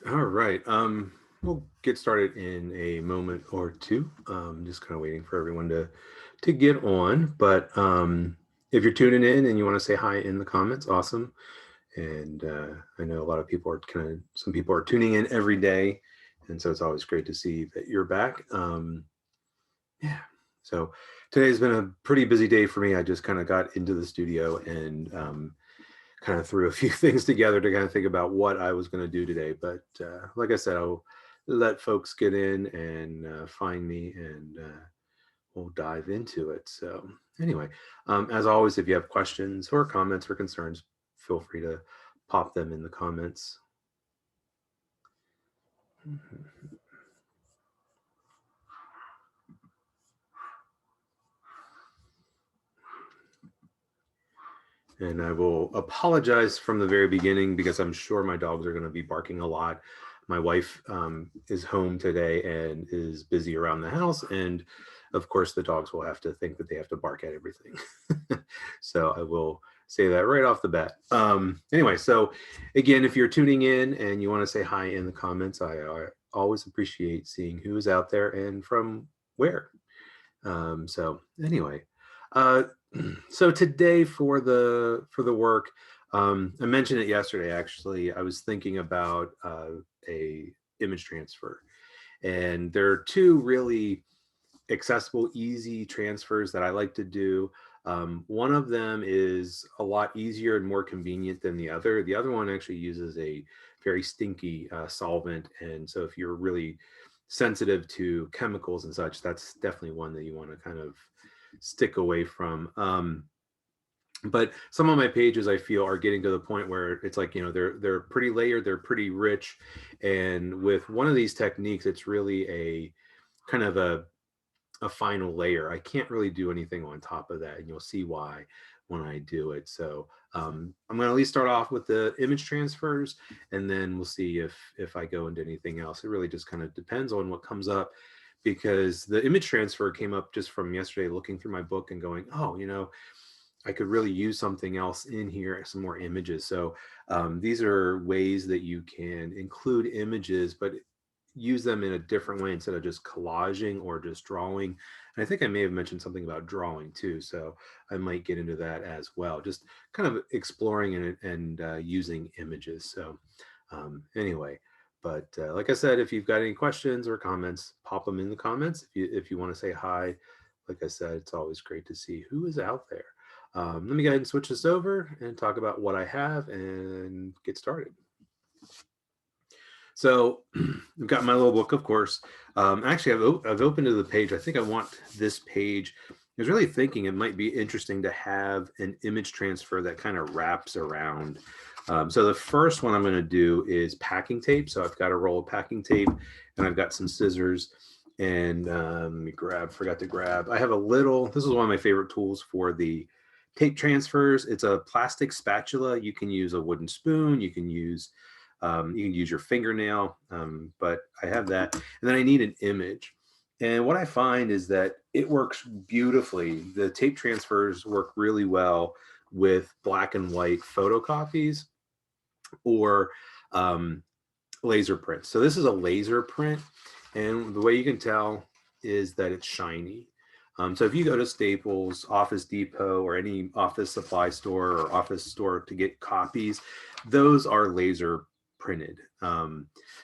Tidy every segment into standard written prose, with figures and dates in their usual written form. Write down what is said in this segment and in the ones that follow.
All right. We'll get started in a moment or two. Just kind of waiting for everyone to get on. But if you're tuning in and you want to say hi in the comments, awesome. And I know a lot of people are some people are tuning in every day, and so it's always great to see that you're back. Yeah. So today's been a pretty busy day for me. I just kind of got into the studio and kind of threw a few things together to kind of think about what I was going to do today. But like I said, I'll let folks get in and find me, and we'll dive into it. So anyway, as always, if you have questions or comments or concerns, feel free to pop them in the comments. Mhm. And I will apologize from the very beginning because I'm sure my dogs are going to be barking a lot. My wife is home today and is busy around the house. And of course, the dogs will have to think that they have to bark at everything. So I will say that right off the bat. Anyway, so again, if you're tuning in and you want to say hi in the comments, I always appreciate seeing who is out there and from where. So anyway, uh, so today for the work, I mentioned it yesterday. Actually, I was thinking about a image transfer, and there are two really accessible, easy transfers that I like to do. One of them is a lot easier and more convenient than the other. The other one actually uses a very stinky solvent. And so if you're really sensitive to chemicals and such, that's definitely one that you want to kind of stick away from. But some of my pages I feel are getting to the point where it's like, they're pretty layered, they're pretty rich. And with one of these techniques, it's really a kind of a final layer. I can't really do anything on top of that, and you'll see why when I do it. So I'm going to at least start off with the image transfers, and then we'll see if I go into anything else. It really just kind of depends on what comes up, because the image transfer came up just from yesterday, looking through my book and going, oh, I could really use something else in here, some more images. So these are ways that you can include images, but use them in a different way instead of just collaging or just drawing. And I think I may have mentioned something about drawing too. So I might get into that as well, just kind of exploring and using images. So anyway, but like I said, if you've got any questions or comments, pop them in the comments. If you want to say hi, like I said, it's always great to see who is out there. Let me go ahead and switch this over and talk about what I have and get started. So I've got my little book, of course. Actually, I've opened to the page. I think I want this page. I was really thinking it might be interesting to have an image transfer that kind of wraps around. So the first one I'm going to do is packing tape. So I've got a roll of packing tape, and I've got some scissors. And let me forgot to grab. I have a little, this is one of my favorite tools for the tape transfers. It's a plastic spatula. You can use a wooden spoon. You can use your fingernail, but I have that. And then I need an image. And what I find is that it works beautifully. The tape transfers work really well with black and white photocopies or um, laser prints. So this is a laser print. And the way you can tell is that it's shiny. So if you go to Staples, Office Depot, or any office supply store or office store to get copies, those are laser printed.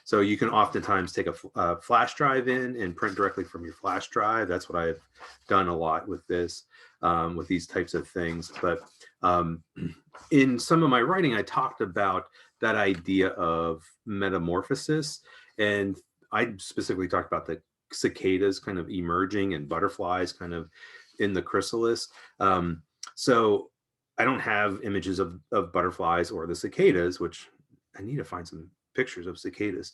So you can oftentimes take a flash drive in and print directly from your flash drive. That's what I've done a lot with this, with these types of things. But in some of my writing, I talked about that idea of metamorphosis. And I specifically talked about the cicadas kind of emerging and butterflies kind of in the chrysalis. So I don't have images of butterflies or the cicadas, which I need to find some pictures of cicadas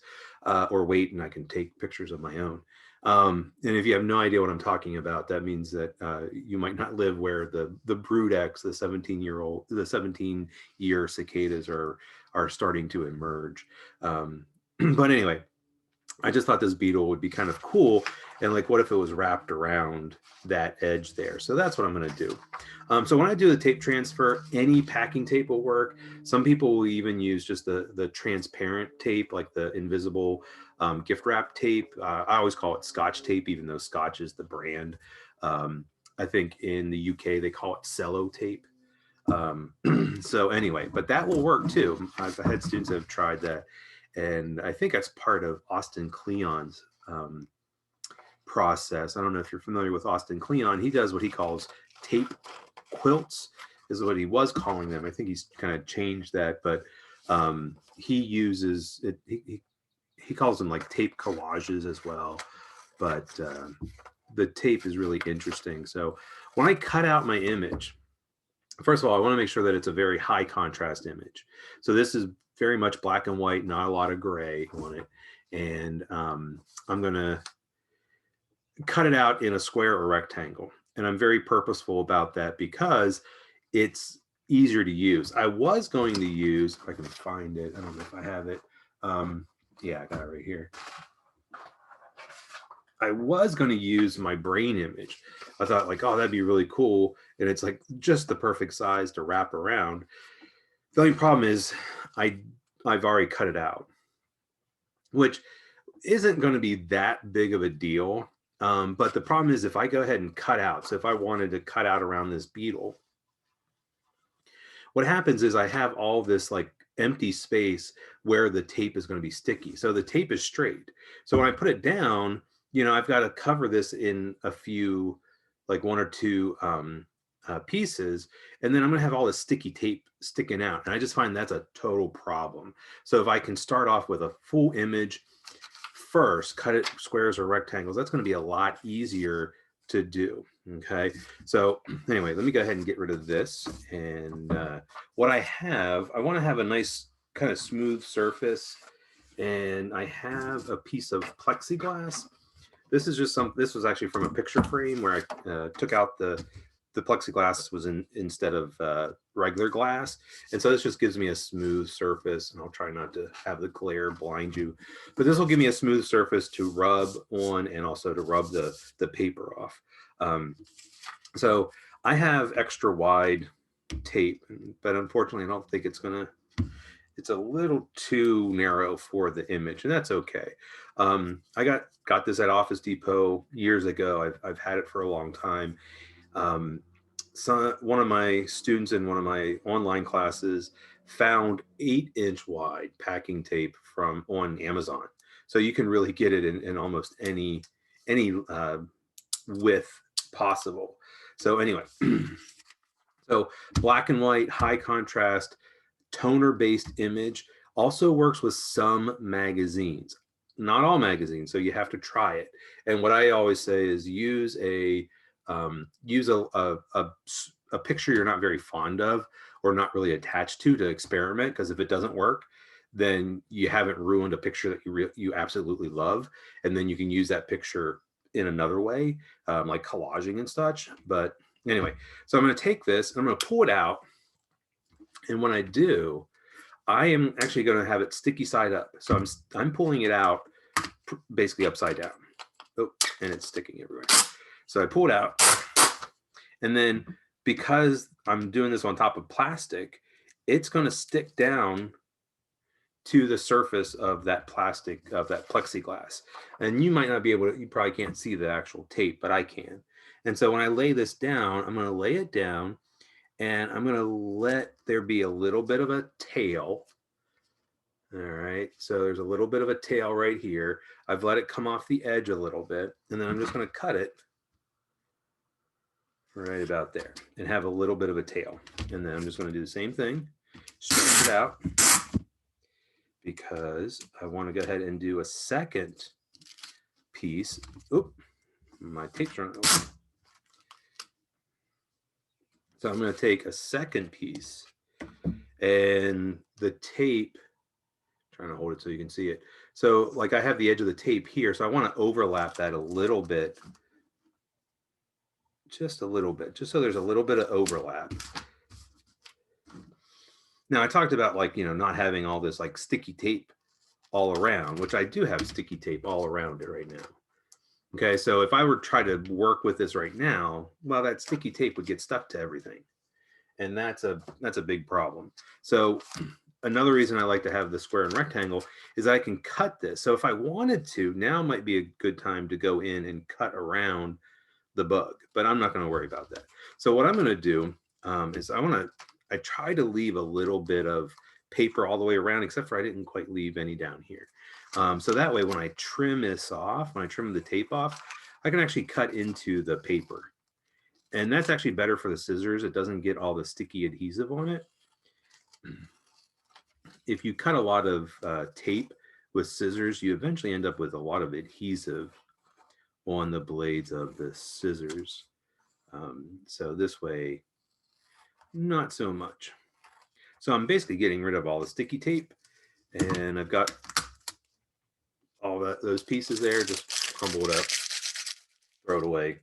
or wait and I can take pictures of my own. And if you have no idea what I'm talking about, that means that you might not live where the brood X, the 17-year cicadas are starting to emerge. But anyway, I just thought this beetle would be kind of cool. And like, what if it was wrapped around that edge there? So that's what I'm going to do. So when I do the tape transfer, any packing tape will work. Some people will even use just the transparent tape, like the invisible gift wrap tape. I always call it Scotch tape, even though Scotch is the brand. I think in the UK, they call it cello tape. So anyway, but that will work too. I've had students that have tried that. And I think that's part of Austin Kleon's process. I don't know if you're familiar with Austin Kleon. He does what he calls tape quilts, is what he was calling them. I think he's kind of changed that, but he uses it. He calls them like tape collages as well. But the tape is really interesting. So when I cut out my image, first of all, I want to make sure that it's a very high contrast image. So this is very much black and white, not a lot of gray on it. And I'm going to cut it out in a square or rectangle. And I'm very purposeful about that because it's easier to use. I was going to use, if I can find it, I don't know if I have it. Yeah, I got it right here. I was going to use my brain image. I thought like, oh, that'd be really cool. And it's like just the perfect size to wrap around. The only problem is I've already cut it out, which isn't going to be that big of a deal. But the problem is if I go ahead and cut out, so if I wanted to cut out around this beetle, what happens is I have all this like empty space where the tape is going to be sticky. So the tape is straight. So when I put it down, you know, I've got to cover this in a few, like one or two pieces, and then I'm going to have all this sticky tape sticking out. And I just find that's a total problem. So if I can start off with a full image first, cut it squares or rectangles, that's going to be a lot easier to do. Okay. So anyway, let me go ahead and get rid of this. And what I want to have a nice kind of smooth surface. And I have a piece of plexiglass. This is just this was actually from a picture frame where I took out the plexiglass was instead of regular glass. And so this just gives me a smooth surface, and I'll try not to have the glare blind you, but this will give me a smooth surface to rub on and also to rub the paper off. So I have extra wide tape, but unfortunately I don't think it's a little too narrow for the image, and that's okay. I got this at Office Depot years ago. I've had it for a long time. So one of my students in one of my online classes found 8-inch wide packing tape on Amazon. So you can really get it in almost any width possible. So anyway, so black and white, high contrast, toner based image also works with some magazines, not all magazines. So you have to try it. And what I always say is use a picture you're not very fond of or not really attached to experiment, because if it doesn't work, then you haven't ruined a picture that you absolutely love, and then you can use that picture in another way, like collaging and such. But anyway, so I'm going to take this and I'm going to pull it out, and when I do, I am actually going to have it sticky side up. So I'm pulling it out basically upside down. Oh, and it's sticking everywhere. So I pull it out, and then because I'm doing this on top of plastic, it's going to stick down to the surface of that plastic, of that plexiglass. And you might not be able to, you probably can't see the actual tape, but I can. And so when I lay this down, I'm going to lay it down, and I'm going to let there be a little bit of a tail. All right, so there's a little bit of a tail right here. I've let it come off the edge a little bit, and then I'm just going to cut it right about there and have a little bit of a tail. And then I'm just going to do the same thing, stretch it out, because I want to go ahead and do a second piece. Oop, my tape's running over. So I'm going to take a second piece, and the tape, trying to hold it so you can see it. So like I have the edge of the tape here, so I want to overlap that a little bit, just a little bit, just so there's a little bit of overlap. Now I talked about, like, you know, not having all this like sticky tape all around, which I do have sticky tape all around it right now. Okay, so if I were to try to work with this right now, well, that sticky tape would get stuck to everything. And that's a big problem. So another reason I like to have the square and rectangle is I can cut this. So if I wanted to, now might be a good time to go in and cut around the bug, but I'm not going to worry about that. So what I'm going to do is I try to leave a little bit of paper all the way around, except for I didn't quite leave any down here. So that way, when I trim this off, when I trim the tape off, I can actually cut into the paper. And that's actually better for the scissors. It doesn't get all the sticky adhesive on it. If you cut a lot of tape with scissors, you eventually end up with a lot of adhesive on the blades of the scissors. So this way, not so much. So I'm basically getting rid of all the sticky tape, and I've got all those pieces there, just crumble it up, throw it away.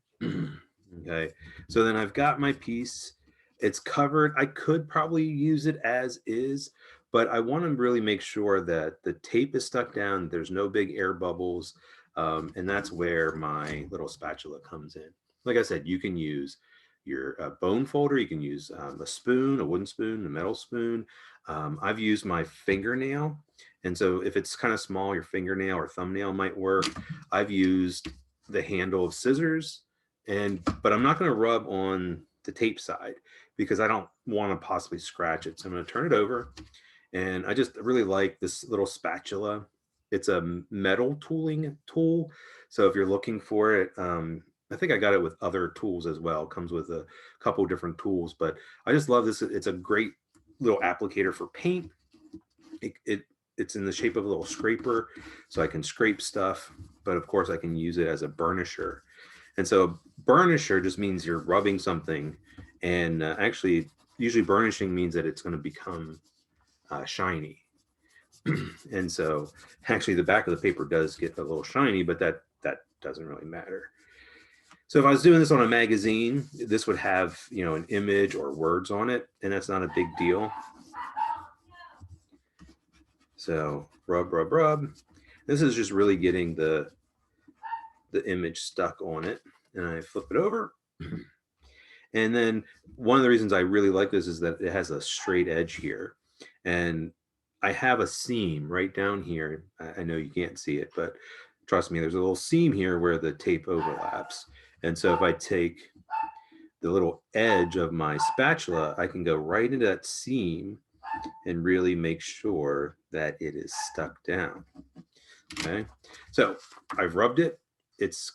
Okay, so then I've got my piece. It's covered. I could probably use it as is, but I want to really make sure that the tape is stuck down, there's no big air bubbles, and that's where my little spatula comes in. Like I said, you can use your bone folder, you can use a spoon, a wooden spoon, a metal spoon. I've used my fingernail, and so if it's kind of small, your fingernail or thumbnail might work. I've used the handle of scissors, but I'm not going to rub on the tape side because I don't want to possibly scratch it. So I'm going to turn it over, and I just really like this little spatula. It's a metal tooling tool. So if you're looking for it, I think I got it with other tools as well. It comes with a couple different tools, but I just love this. It's a great little applicator for paint. It's in the shape of a little scraper, so I can scrape stuff, but of course I can use it as a burnisher. And so burnisher just means you're rubbing something, and actually usually burnishing means that it's going to become shiny. And so actually the back of the paper does get a little shiny, but that doesn't really matter. So if I was doing this on a magazine, this would have, an image or words on it, and that's not a big deal. So rub, rub, rub. This is just really getting the image stuck on it, and I flip it over. And then one of the reasons I really like this is that it has a straight edge here, and I have a seam right down here. I know you can't see it, but trust me, there's a little seam here where the tape overlaps. And so if I take the little edge of my spatula, I can go right into that seam and really make sure that it is stuck down. Okay, so I've rubbed it. It's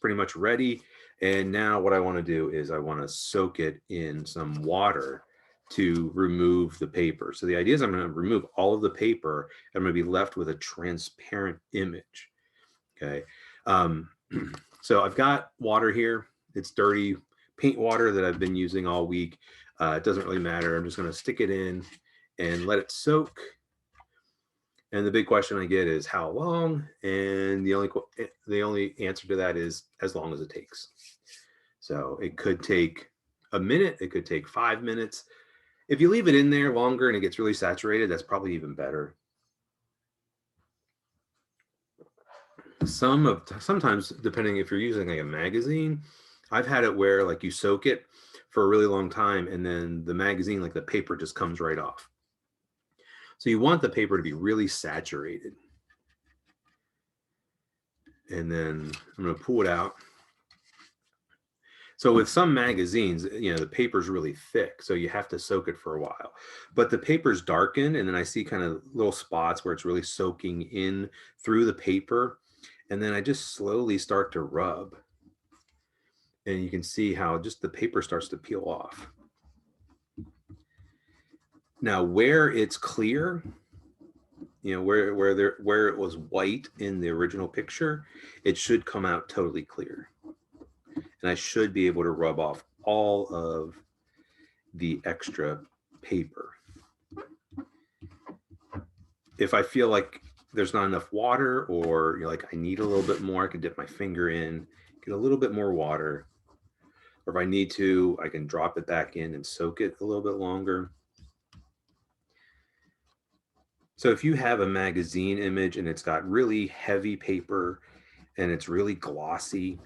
pretty much ready. And now what I want to do is I want to soak it in some water to remove the paper. So the idea is I'm going to remove all of the paper. I'm going to be left with a transparent image. Okay. So I've got water here. It's dirty paint water that I've been using all week. It doesn't really matter. I'm just going to stick it in and let it soak. And the big question I get is how long? And the only answer to that is as long as it takes. So it could take a minute. It could take 5 minutes. If you leave it in there longer and it gets really saturated, that's probably even better. Sometimes, depending if you're using like a magazine, I've had it where like you soak it for a really long time and then the magazine, like the paper just comes right off. So you want the paper to be really saturated. And then I'm going to pull it out. So with some magazines, the paper's really thick, so you have to soak it for a while. But the paper's darkened, and then I see kind of little spots where it's really soaking in through the paper. And then I just slowly start to rub. And you can see how just the paper starts to peel off. Now, where it's clear, where it was white in the original picture, it should come out totally clear. And I should be able to rub off all of the extra paper. If I feel like there's not enough water, or like I need a little bit more, I can dip my finger in, get a little bit more water. Or if I need to, I can drop it back in and soak it a little bit longer. So if you have a magazine image and it's got really heavy paper and it's really glossy,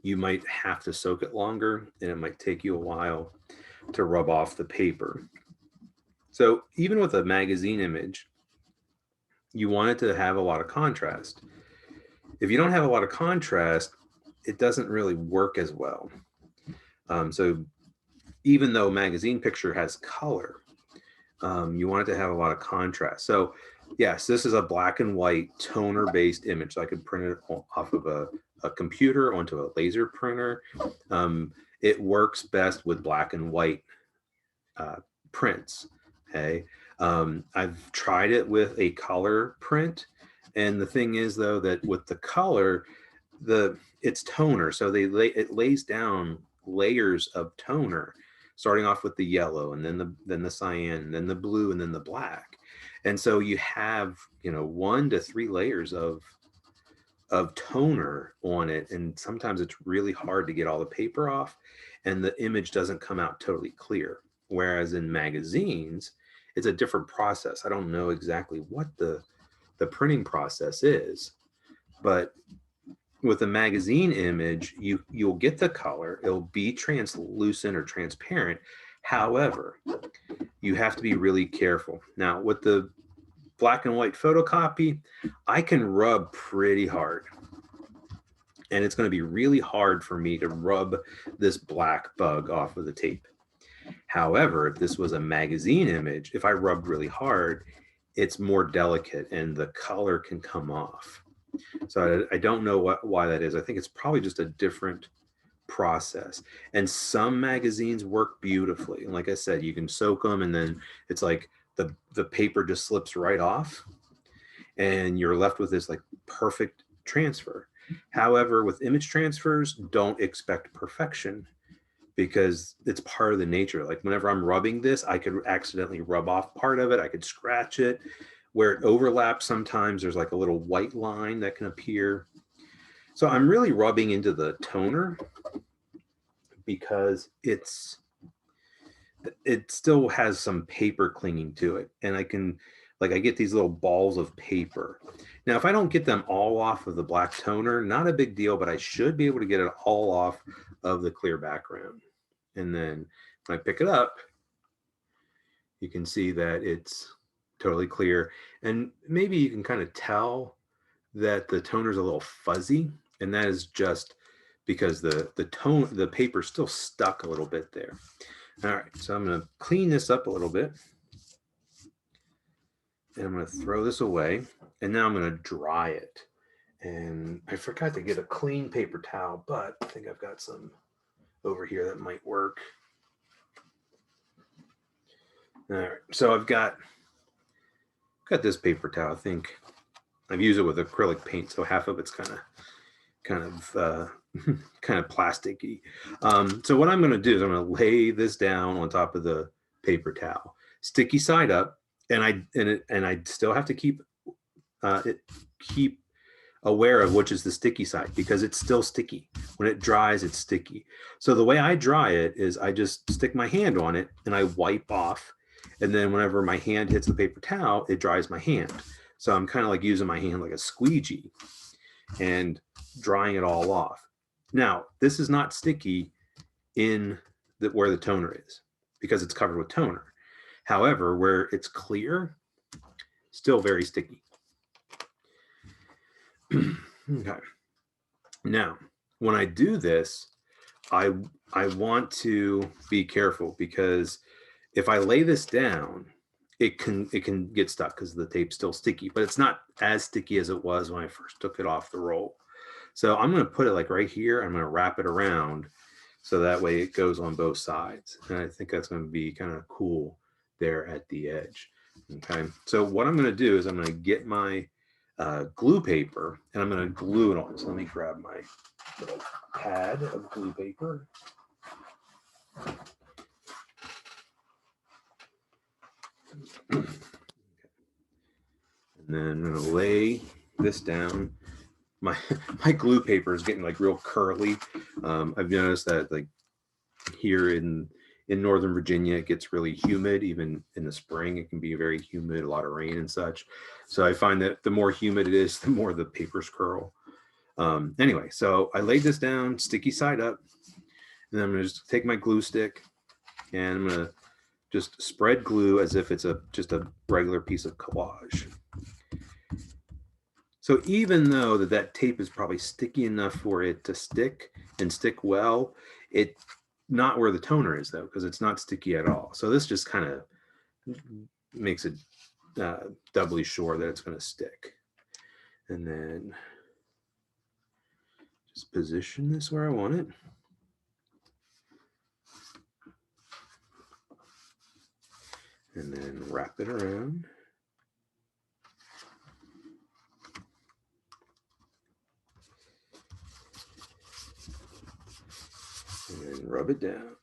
you might have to soak it longer and it might take you a while to rub off the paper. So even with a magazine image, you want it to have a lot of contrast. If you don't have a lot of contrast, it doesn't really work as well. So even though a magazine picture has color, you want it to have a lot of contrast. So yes, this is a black and white toner based image. So I could print it off of a computer onto a laser printer. It works best with black and white prints. Okay. I've tried it with a color print. And the thing is though, that with the color, it's toner. So it lays down layers of toner, starting off with the yellow and then the cyan, and then the blue, and then the black. And so you have, 1 to 3 layers of toner on it. And sometimes it's really hard to get all the paper off and the image doesn't come out totally clear. Whereas in magazines, it's a different process. I don't know exactly what the printing process is, but with a magazine image, you'll get the color. It'll be translucent or transparent. However, you have to be really careful. Now, with the black and white photocopy, I can rub pretty hard. And it's going to be really hard for me to rub this black bug off of the tape. However, if this was a magazine image, if I rubbed really hard, it's more delicate and the color can come off. So I don't know why that is. I think it's probably just a different process. And some magazines work beautifully. And like I said, you can soak them and then it's like the paper just slips right off and you're left with this like perfect transfer. However, with image transfers, don't expect perfection because it's part of the nature. Like whenever I'm rubbing this, I could accidentally rub off part of it. I could scratch it. Where it overlaps, sometimes there's like a little white line that can appear. So I'm really rubbing into the toner because it still has some paper clinging to it. And I get these little balls of paper. Now, if I don't get them all off of the black toner, not a big deal, but I should be able to get it all off of the clear background. And then when I pick it up, you can see that it's totally clear. And maybe you can kind of tell that the toner is a little fuzzy. And that is just because the paper still stuck a little bit there. All right, so I'm going to clean this up a little bit. And I'm going to throw this away. And now I'm going to dry it. And I forgot to get a clean paper towel, but I think I've got some over here that might work. All right, so I've got this paper towel. I think I've used it with acrylic paint, so half of it's kind of plasticky. So what I'm going to do is I'm going to lay this down on top of the paper towel, sticky side up, and I still have to keep aware of which is the sticky side because it's still sticky. When it dries, it's sticky. So the way I dry it is I just stick my hand on it and I wipe off. And then whenever my hand hits the paper towel, it dries my hand. So I'm kind of like using my hand like a squeegee and drying it all off. Now, this is not sticky in where the toner is because it's covered with toner. However, where it's clear, still very sticky. Okay. Now, when I do this, I want to be careful because if I lay this down, it can get stuck because the tape's still sticky, but it's not as sticky as it was when I first took it off the roll. So I'm going to put it like right here. I'm going to wrap it around so that way it goes on both sides. And I think that's going to be kind of cool there at the edge. Okay. So what I'm going to do is I'm going to get my glue paper and I'm going to glue it on. So let me grab my little pad of glue paper. And then I'm going to lay this down. My glue paper is getting like real curly. I've noticed that like here in in Northern Virginia, it gets really humid. Even in the spring, it can be very humid, a lot of rain and such. So I find that the more humid it is, the more the papers curl. Anyway, so I laid this down, sticky side up, and then I'm gonna just take my glue stick and I'm gonna just spread glue as if it's just a regular piece of collage. So even though that tape is probably sticky enough for it to stick and stick well, it's not where the toner is though, because it's not sticky at all. So this just kind of makes it doubly sure that it's going to stick. And then just position this where I want it. And then wrap it around. And then rub it down.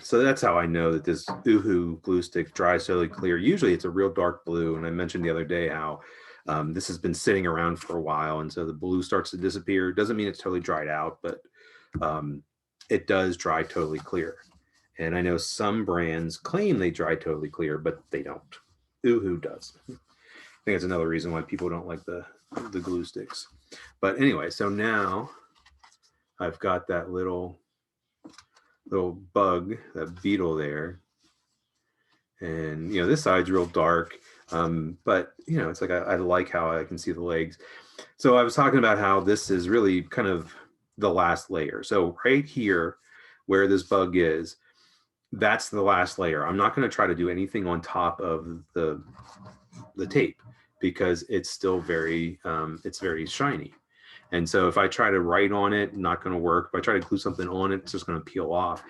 So that's how I know that this Uhu glue stick dries totally clear. Usually it's a real dark blue. And I mentioned the other day how this has been sitting around for a while. And so the blue starts to disappear. Doesn't mean it's totally dried out, but it does dry totally clear. And I know some brands claim they dry totally clear, but they don't. Uhu does. I think that's another reason why people don't like the glue sticks. But anyway, so now I've got that little bug, that beetle there. And, you know, this side's real dark, but, you know, it's like I like how I can see the legs. So I was talking about how this is really kind of the last layer. So right here where this bug is, that's the last layer. I'm not going to try to do anything on top of the tape because it's still very, it's very shiny. And so if I try to write on it, not going to work. If I try to glue something on it, it's just going to peel off.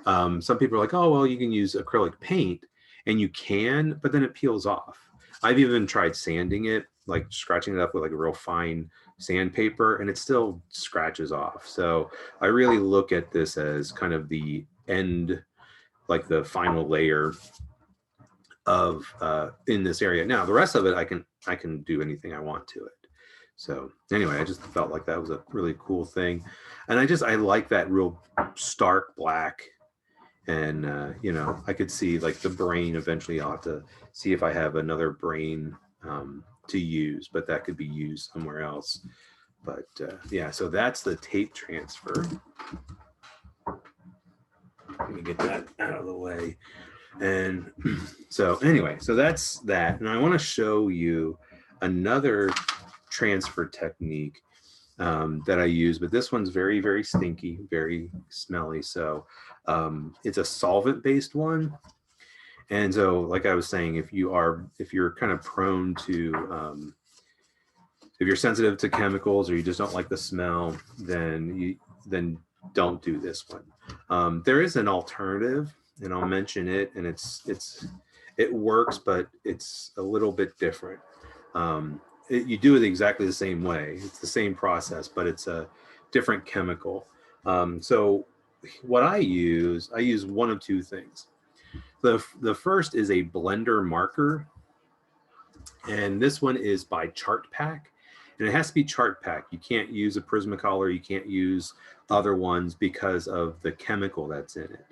Some people are like, oh, well, you can use acrylic paint, and you can, but then it peels off. I've even tried sanding it, like scratching it up with like a real fine sandpaper, and it still scratches off. So I really look at this as kind of the end, like the final layer of in this area. Now the rest of it, I can do anything I want to it. So anyway, I just felt like that was a really cool thing. And I like that real stark black. And, you know, I could see like the brain eventually. I'll have to see if I have another brain to use, but that could be used somewhere else. But yeah, so that's the tape transfer. Let me get that out of the way. And so anyway, so that's that. And I want to show you another transfer technique that I use, but this one's very, very stinky, very smelly. So it's a solvent based one. And so, like I was saying, if you're kind of prone to, if you're sensitive to chemicals or you just don't like the smell, then don't do this one. There is an alternative, and I'll mention it, and it works, but it's a little bit different. You do it exactly the same way. It's the same process, but it's a different chemical. So what I use one of two things. The first is a blender marker, and this one is by Chart Pack, and it has to be Chart Pack. You can't use a Prismacolor, you can't use other ones because of the chemical that's in it.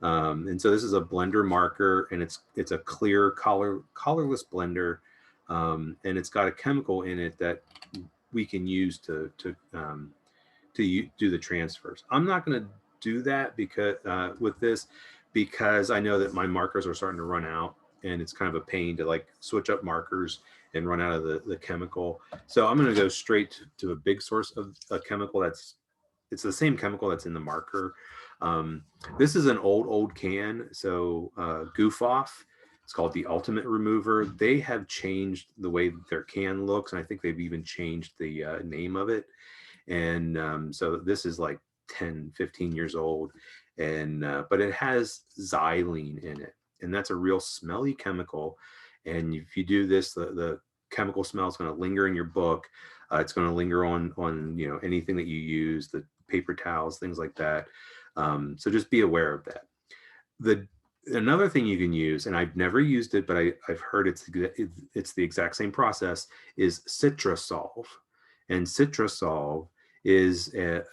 And so this is a blender marker, and it's a clear colorless blender, and it's got a chemical in it that we can use to do the transfers. I'm not going to do that because with this, because I know that my markers are starting to run out, and it's kind of a pain to like switch up markers and run out of the chemical. So I'm going to go straight to a big source of a chemical it's the same chemical that's in the marker. This is an old can. So Goof Off, it's called the Ultimate Remover. They have changed the way their can looks, and I think they've even changed the name of it. And so this is like 10, 15 years old, and but it has xylene in it, and that's a real smelly chemical. And if you do this, the chemical smell is going to linger in your book. It's going to linger on anything that you use, the paper towels, things like that. So just be aware of that. Another thing you can use, and I've never used it, but I've heard it's the exact same process, is Citrasolve. And Citrasolve is a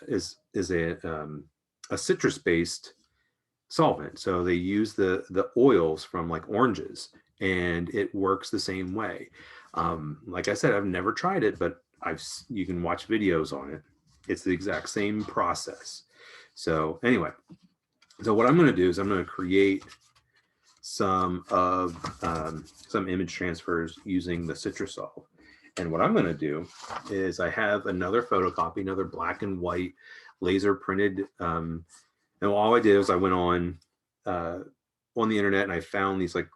a citrus-based solvent. So they use the oils from like oranges, and it works the same way. Like I said, I've never tried it, but you can watch videos on it. It's the exact same process. So anyway, so what I'm going to do is I'm going to create some image transfers using the CitrusSolve. And what I'm going to do is I have another photocopy, another black and white laser printed. And all I did was I went on the internet and I found these like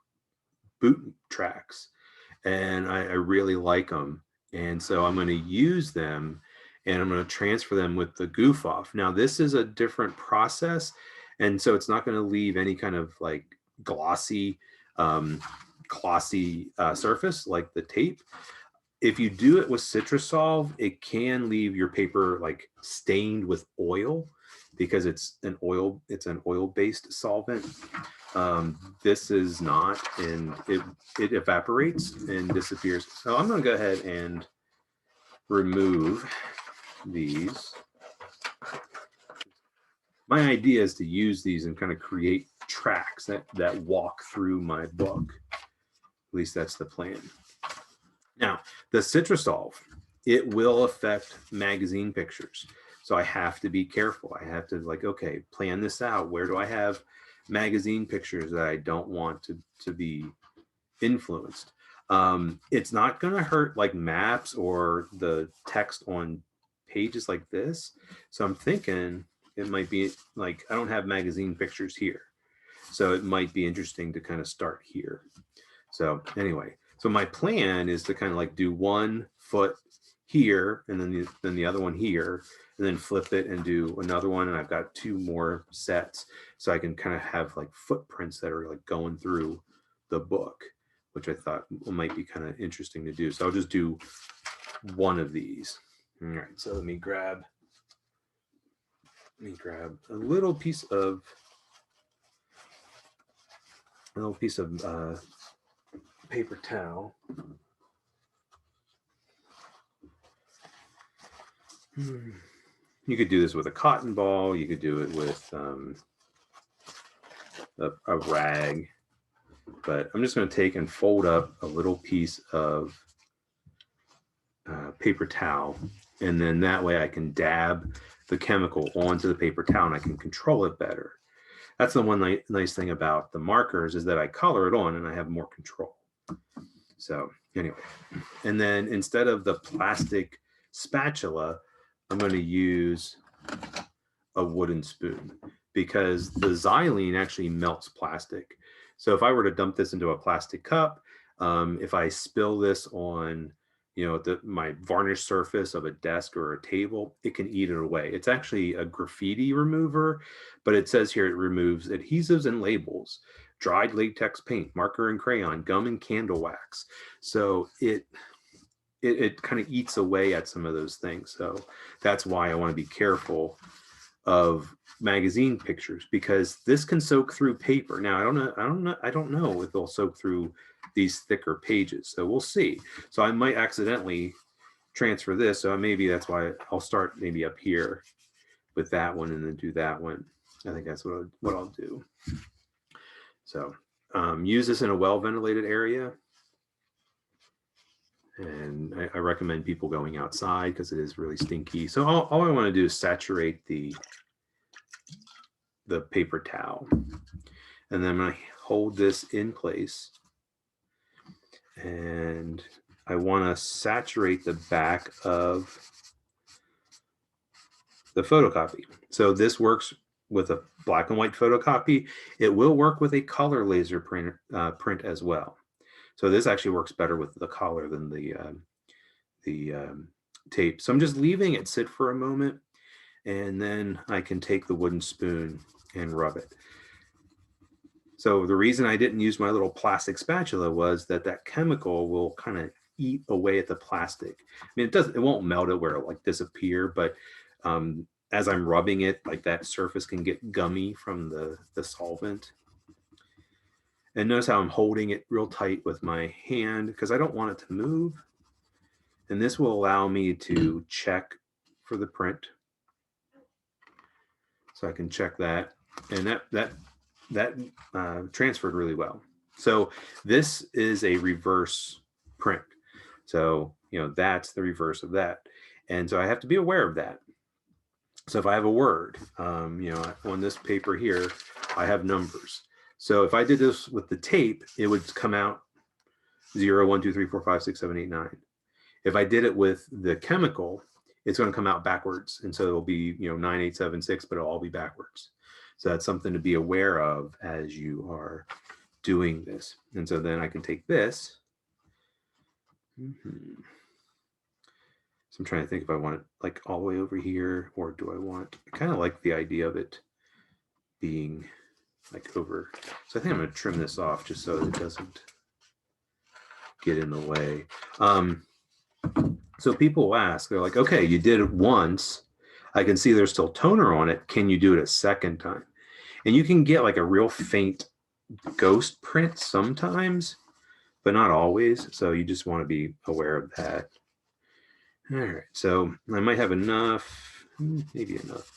boot tracks, and I really like them. And so I'm going to use them, and I'm going to transfer them with the goof off. Now this is a different process, and so it's not going to leave any kind of like glossy surface like the tape. If you do it with CitrusSolve, it can leave your paper like stained with oil because it's an oil-based solvent. This is not, and it evaporates and disappears. So I'm going to go ahead and remove these. My idea is to use these and kind of create tracks that walk through my book. At least that's the plan. Now, the CitrusSolve, it will affect magazine pictures. So I have to be careful. I have to like, okay, plan this out. Where do I have magazine pictures that I don't want to be influenced? It's not going to hurt like maps or the text on pages like this. So I'm thinking it might be like, I don't have magazine pictures here. So it might be interesting to kind of start here. So anyway, so my plan is to kind of like do one foot here and then the other one here, and then flip it and do another one. And I've got two more sets. So I can kind of have like footprints that are like going through the book, which I thought might be kind of interesting to do. So I'll just do one of these. All right, so let me grab a little piece of paper towel. You could do this with a cotton ball. You could do it with a rag. But I'm just going to take and fold up a little piece of paper towel. And then that way I can dab the chemical onto the paper towel and I can control it better. That's the one nice thing about the markers, is that I color it on and I have more control. So anyway, and then instead of the plastic spatula, I'm going to use a wooden spoon, because the xylene actually melts plastic. So if I were to dump this into a plastic cup, if I spill this on, my varnish surface of a desk or a table, it can eat it away. It's actually a graffiti remover, but it says here it removes adhesives and labels, dried latex paint, marker and crayon, gum and candle wax. So it kind of eats away at some of those things. So that's why I want to be careful of magazine pictures, because this can soak through paper. Now I don't know if they'll soak through these thicker pages, so we'll see. So I might accidentally transfer this, so maybe that's why I'll start maybe up here with that one and then do that one. I think that's what I'll do. So use this in a well ventilated area, and I recommend people going outside because it is really stinky. So all I want to do is saturate the paper towel, and then I'm going to hold this in place, and I want to saturate the back of the photocopy. So this works with a black and white photocopy. It will work with a color laser print as well. So this actually works better with the color than the tape. So I'm just leaving it sit for a moment, and then I can take the wooden spoon and rub it. So the reason I didn't use my little plastic spatula was that chemical will kind of eat away at the plastic. I mean, it won't melt it where it'll like disappear, but as I'm rubbing it, like that surface can get gummy from the solvent. And notice how I'm holding it real tight with my hand because I don't want it to move. And this will allow me to check for the print. So I can check that, and that transferred really well. So this is a reverse print. So, you know, that's the reverse of that. And so I have to be aware of that. So if I have a word, you know, on this paper here, I have numbers. So if I did this with the tape, it would come out 0, 1, 2, 3, 4, 5, 6, 7, 8, 9. If I did it with the chemical, it's going to come out backwards. And so it'll be, you know, 9, 8, 7, 6, but it'll all be backwards. So that's something to be aware of as you are doing this. And so then I can take this. So I'm trying to think if I want it like all the way over here, or do I want, I kind of like the idea of it being like over. So I think I'm going to trim this off just so it doesn't get in the way. So people will ask, they're like, okay, you did it once. I can see there's still toner on it. Can you do it a second time? And you can get like a real faint ghost print sometimes, but not always. So you just want to be aware of that. All right, so I might have enough, maybe enough.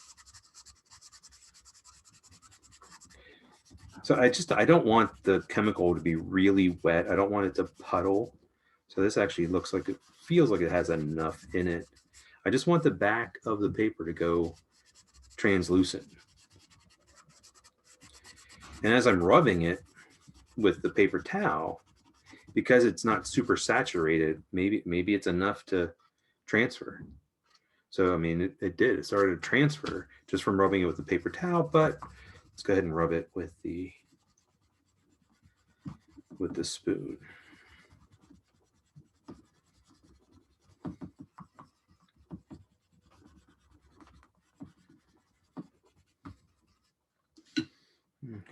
So I don't want the chemical to be really wet. I don't want it to puddle. So this actually looks like, it feels like it has enough in it. I just want the back of the paper to go translucent. And as I'm rubbing it with the paper towel, because it's not super saturated, maybe it's enough to transfer. So, I mean, it did. It started to transfer just from rubbing it with the paper towel, but let's go ahead and rub it with the spoon.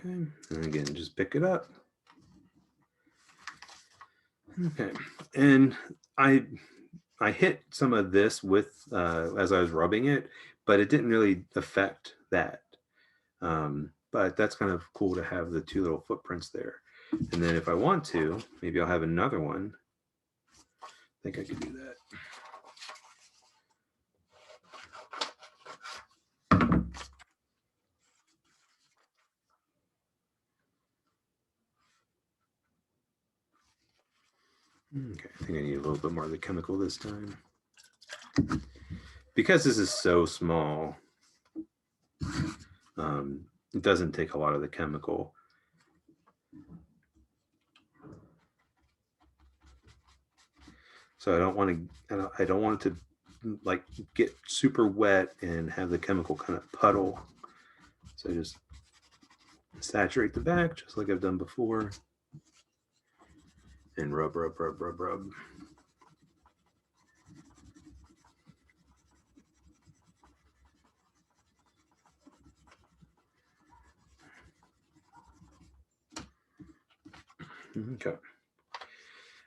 Okay, and again, just pick it up. Okay, and I hit some of this with as I was rubbing it, but it didn't really affect that. But that's kind of cool to have the two little footprints there. And then if I want to, maybe I'll have another one. I think I could do that. Okay, I think I need a little bit more of the chemical this time. Because this is so small, it doesn't take a lot of the chemical. So I don't want it to like get super wet and have the chemical kind of puddle. So just saturate the back just like I've done before. And rub, rub, rub, rub, rub. Okay. All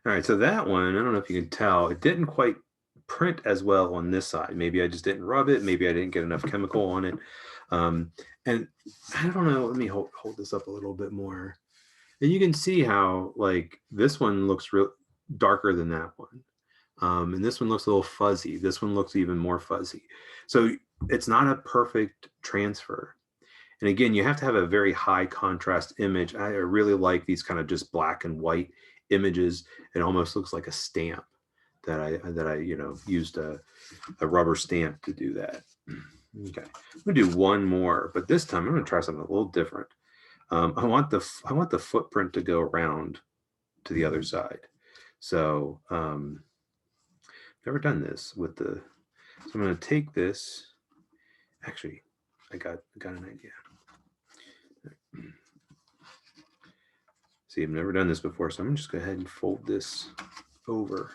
right, so that one, I don't know if you can tell, it didn't quite print as well on this side. Maybe I just didn't rub it. Maybe I didn't get enough chemical on it. And I don't know, let me hold this up a little bit more. And you can see how like this one looks real darker than that one. And this one looks a little fuzzy. This one looks even more fuzzy. So it's not a perfect transfer. And again, you have to have a very high contrast image. I really like these kind of just black and white images. It almost looks like a stamp that I you know, used a rubber stamp to do that. Okay, I'm gonna do one more, but this time I'm gonna try something a little different. I want the footprint to go around to the other side. So never done this with the, so I'm gonna take this. Actually, I got an idea. See, I've never done this before, so I'm gonna just go ahead and fold this over.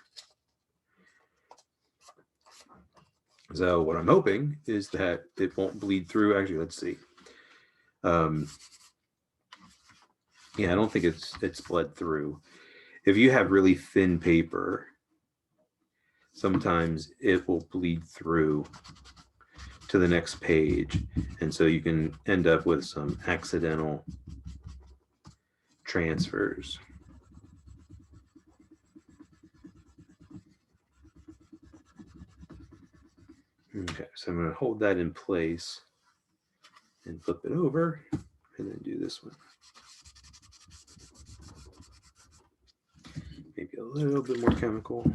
So what I'm hoping is that it won't bleed through. Actually, let's see. Yeah, I don't think it's bled through. If you have really thin paper, sometimes it will bleed through to the next page. And so you can end up with some accidental transfers. Okay, so I'm going to hold that in place and flip it over and then do this one. Maybe a little bit more chemical.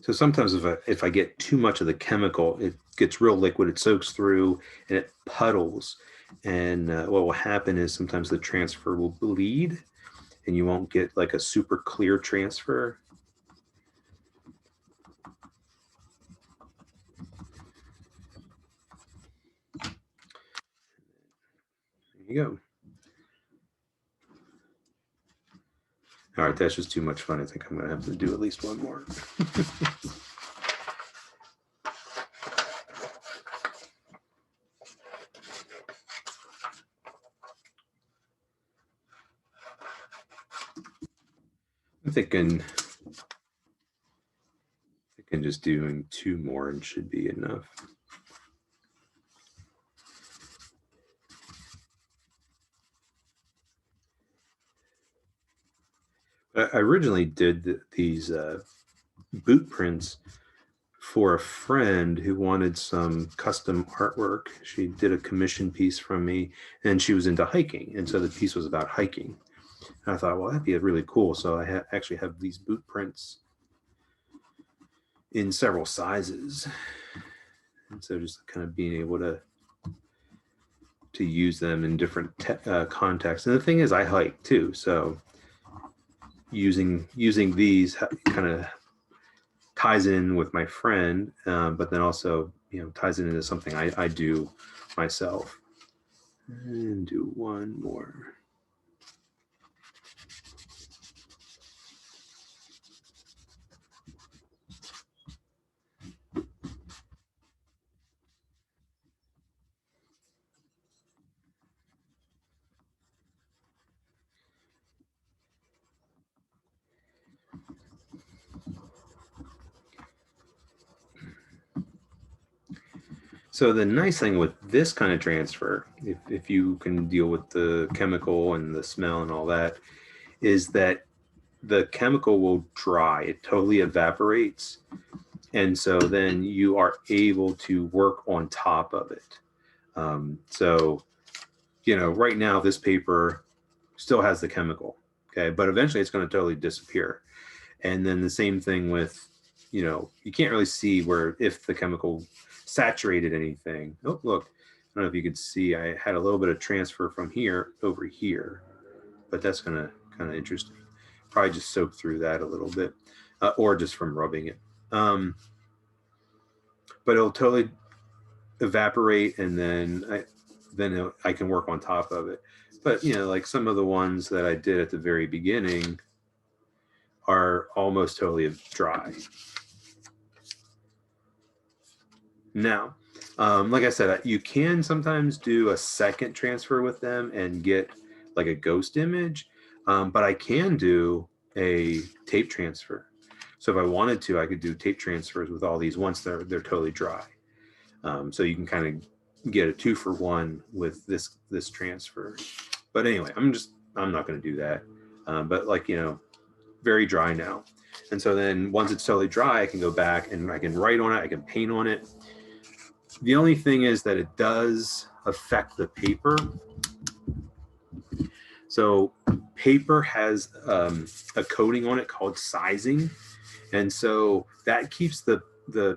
So sometimes if I get too much of the chemical, it gets real liquid, it soaks through and it puddles. And what will happen is sometimes the transfer will bleed and you won't get like a super clear transfer. There you go. All right, that's just too much fun. I think I'm going to have to do at least one more. I'm thinking just doing 2 more and should be enough. I originally did these boot prints for a friend who wanted some custom artwork. She did a commission piece from me and she was into hiking. And so the piece was about hiking. And I thought, well, that'd be really cool. So I actually have these boot prints in several sizes. And so just kind of being able to use them in different contexts. And the thing is, I hike too. So using these kind of ties in with my friend, but then also, you know, ties it into something I do myself. And do one more. So the nice thing with this kind of transfer, if you can deal with the chemical and the smell and all that, is that the chemical will dry. It totally evaporates. And so then you are able to work on top of it. So, you know, right now this paper still has the chemical, okay? But eventually it's going to totally disappear. And then the same thing with, you know, you can't really see where if the chemical saturated anything. Oh, look, I don't know if you could see, I had a little bit of transfer from here over here, but that's kind of interesting. Probably just soak through that a little bit, or just from rubbing it. But it'll totally evaporate, and then I can work on top of it. But you know, like some of the ones that I did at the very beginning are almost totally dry. Now, like I said, you can sometimes do a second transfer with them and get like a ghost image, but I can do a tape transfer. So if I wanted to, I could do tape transfers with all these once they're totally dry. So you can kind of get a 2-for-1 with this transfer. But anyway, I'm not going to do that. But like, you know, very dry now. And so then once it's totally dry, I can go back and I can write on it. I can paint on it. The only thing is that it does affect the paper. So paper has a coating on it called sizing. And so that keeps the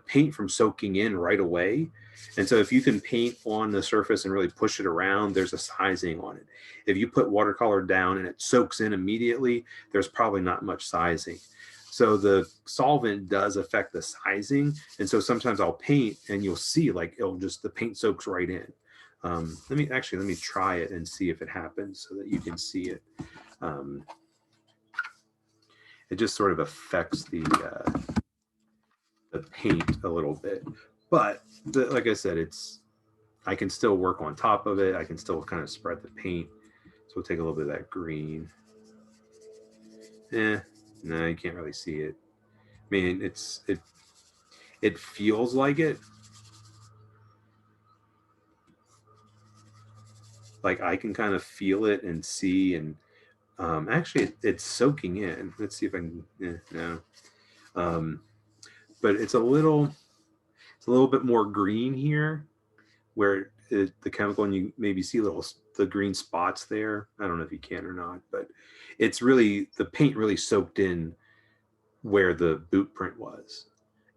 paint from soaking in right away. And so if you can paint on the surface and really push it around, there's a sizing on it. If you put watercolor down and it soaks in immediately, there's probably not much sizing. So the solvent does affect the sizing. And so sometimes I'll paint and you'll see like the paint soaks right in. Let me try it and see if it happens so that you can see it. It just sort of affects the paint a little bit, but like I said, I can still work on top of it. I can still kind of spread the paint. So we'll take a little bit of that green. No, you can't really see it. I mean, it feels like it. Like I can kind of feel it and see, and Actually, it's soaking in. Let's see if I can. No, um, but it's a little bit more green here, where the chemical, and you maybe see the green spots there. I don't know if you can or not, but it's really, the paint really soaked in where the boot print was,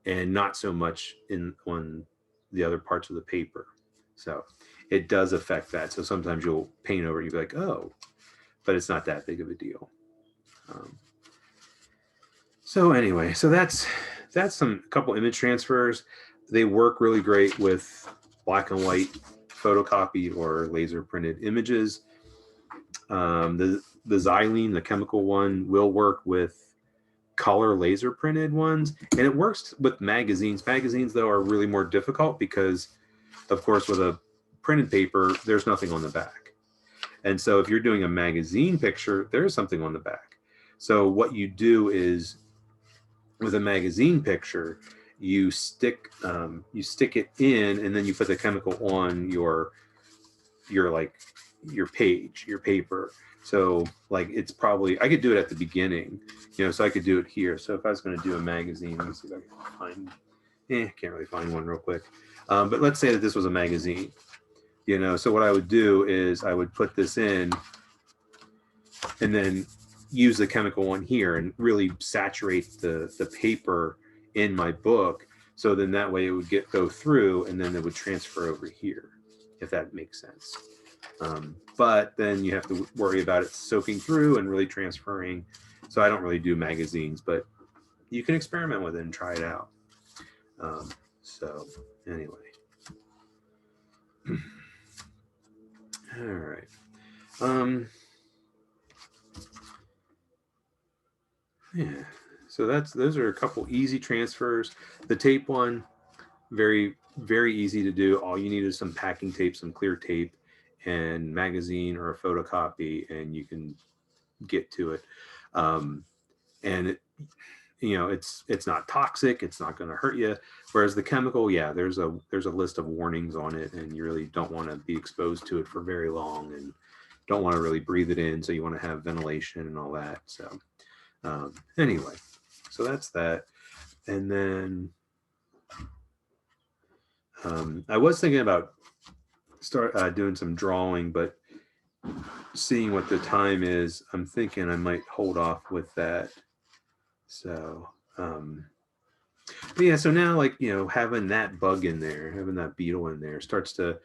and not so much in on the other parts of the paper. So it does affect that. So sometimes you'll paint over, you'll be like, oh, but it's not that big of a deal. Um, so anyway, so that's some couple image transfers. They work really great with black and white photocopy or laser printed images. The xylene, the chemical one, will work with color laser printed ones, and it works with magazines. Magazines, though, are really more difficult because, of course, with a printed paper, there's nothing on the back. And so if you're doing a magazine picture, there is something on the back. So what you do is, with a magazine picture, you stick it in, and then you put the chemical on your your page, your paper. So like, it's probably, I could do it at the beginning, so I could do it here. So if I was going to do a magazine, let me see if I can find, can't really find one real quick. But let's say that this was a magazine, so what I would do is I would put this in, and then use the chemical one here and really saturate the paper in my book. So then that way it would go through, and then it would transfer over here, if that makes sense. But then you have to worry about it soaking through and really transferring. So I don't really do magazines, but you can experiment with it and try it out. So anyway. All right. Yeah. So those are a couple easy transfers. The tape one, very, very easy to do. All you need is some packing tape, some clear tape, and magazine or a photocopy, and you can get to it. And it's not toxic. It's not going to hurt you. Whereas the chemical, yeah, there's a list of warnings on it, and you really don't want to be exposed to it for very long, and don't want to really breathe it in. So you want to have ventilation and all that. So anyway, so that's that. And then I was thinking about doing some drawing, but seeing what the time is, I'm thinking I might hold off with that. So, but yeah, so now, like, having that bug in there, having that beetle in there starts to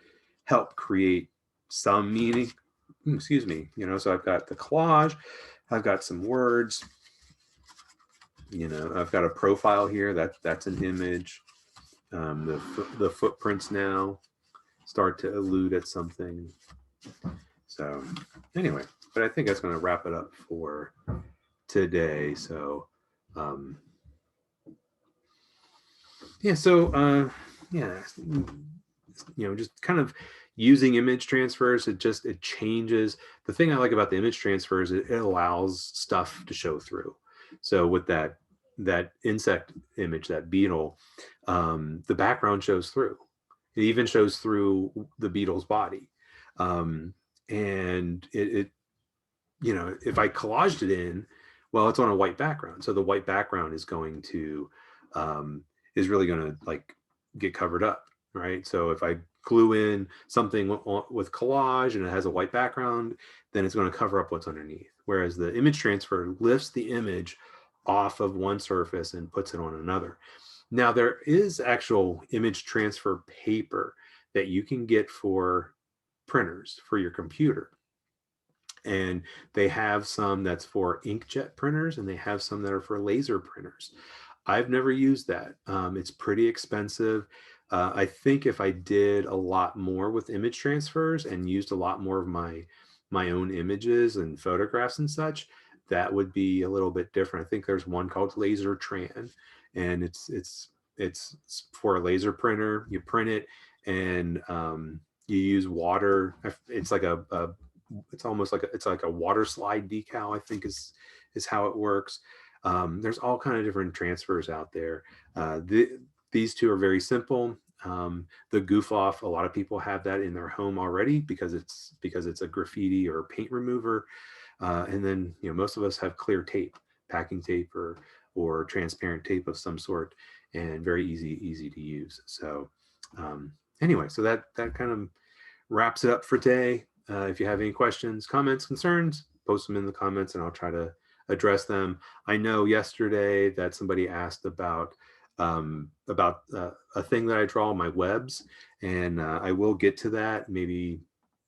help create some meaning. Excuse me. So I've got the collage, I've got some words, I've got a profile here. That's an image. The footprints now start to allude at something. So anyway, but I think that's going to wrap it up for today. So yeah, so yeah, just kind of using image transfers. It changes. The thing I like about the image transfers, it allows stuff to show through. So with that insect image, that beetle, the background shows through. It even shows through the beetle's body. And it if I collaged it in, well, it's on a white background. So the white background is going to, is really going to like get covered up, right? So if I glue in something with collage and it has a white background, then it's going to cover up what's underneath. Whereas the image transfer lifts the image off of one surface and puts it on another. Now, there is actual image transfer paper that you can get for printers for your computer. And they have some that's for inkjet printers, and they have some that are for laser printers. I've never used that. It's pretty expensive. I think if I did a lot more with image transfers and used a lot more of my own images and photographs and such, that would be a little bit different. I think there's one called Laser Tran, and it's for a laser printer. You print it, and you use water. It's like it's almost like it's like a water slide decal, I think is how it works. There's all kind of different transfers out there. These two are very simple. The goof off, a lot of people have that in their home already because it's a graffiti or paint remover. And then, most of us have clear tape, packing tape or transparent tape of some sort, and very easy to use. So anyway, so that kind of wraps it up for today. If you have any questions, comments, concerns, post them in the comments and I'll try to address them. I know yesterday that somebody asked about a thing that I draw, my webs, and I will get to that. Maybe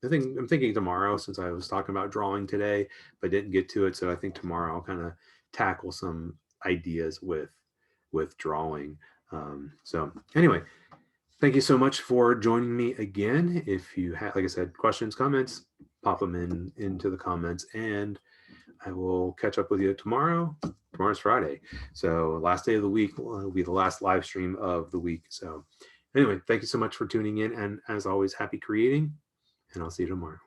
I'm thinking tomorrow, since I was talking about drawing today, but didn't get to it. So I think tomorrow I'll kind of tackle some ideas with drawing. So anyway, thank you so much for joining me again. If you have, like I said, questions, comments, pop them into the comments, and I will catch up with you tomorrow. Tomorrow's Friday, so last day of the week will be the last live stream of the week. So anyway, thank you so much for tuning in, and as always, happy creating, and I'll see you tomorrow.